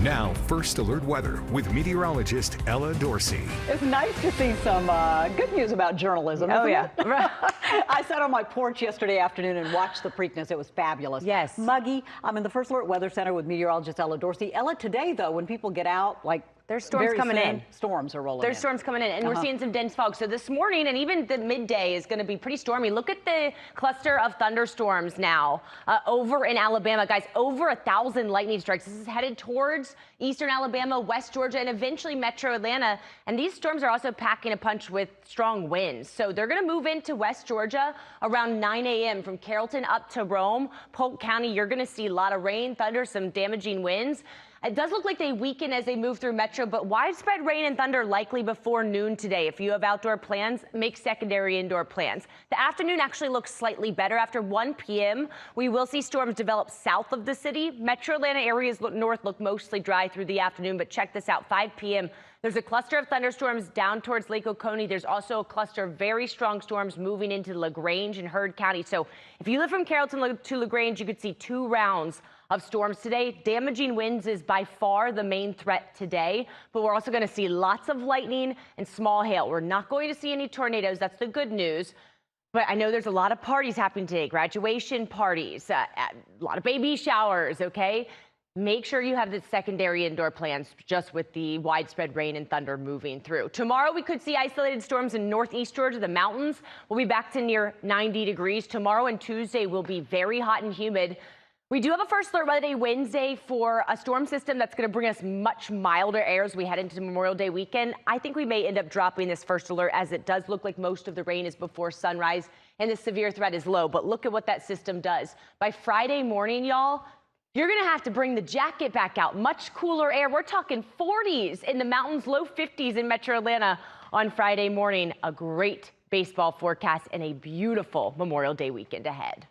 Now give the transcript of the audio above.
Now, First Alert Weather with meteorologist Ella Dorsey. It's nice to see some good news about journalism. Oh, yeah. I sat on my porch yesterday afternoon and watched the Preakness. It was fabulous. Yes. Muggy. I'm in the First Alert Weather Center with meteorologist Ella Dorsey. Ella, today, though, when people get out, like, there's storms coming in. Storms are rolling There's in. storms coming in, and we're seeing some dense fog. So this morning and even the midday is going to be pretty stormy. Look at the cluster of thunderstorms now over in Alabama. Guys, over 1,000 lightning strikes. This is headed towards eastern Alabama, West Georgia, and eventually metro Atlanta. And these storms are also packing a punch with strong winds. So they're going to move into West Georgia around 9 a.m. from Carrollton up to Rome. Polk County, you're going to see a lot of rain, thunder, some damaging winds. It does look like they weaken as they move through metro, but widespread rain and thunder likely before noon today. If you have outdoor plans, make secondary indoor plans. The afternoon actually looks slightly better. After 1 p.m., we will see storms develop south of the city. Metro Atlanta areas north look mostly dry through the afternoon, but check this out. 5 p.m., there's a cluster of thunderstorms down towards Lake Oconee. There's also a cluster of very strong storms moving into LaGrange and Heard County. So if you live from Carrollton to LaGrange, you could see 2 rounds of storms today. Damaging winds is by far the main threat today, but we're also going to see lots of lightning and small hail. We're not going to see any tornadoes. That's the good news. But I know there's a lot of parties happening today, graduation parties, a lot of baby showers, okay? Make sure you have the secondary indoor plans just with the widespread rain and thunder moving through. Tomorrow, we could see isolated storms in northeast Georgia. The mountains will be back to near 90 degrees. Tomorrow and Tuesday will be very hot and humid. We do have a First Alert Weather Day Wednesday for a storm system that's going to bring us much milder air as we head into Memorial Day weekend. I think we may end up dropping this first alert as it does look like most of the rain is before sunrise and the severe threat is low. But look at what that system does. By Friday morning, y'all, you're going to have to bring the jacket back out. Much cooler air. We're talking 40s in the mountains, low 50s in metro Atlanta on Friday morning. A great baseball forecast and a beautiful Memorial Day weekend ahead.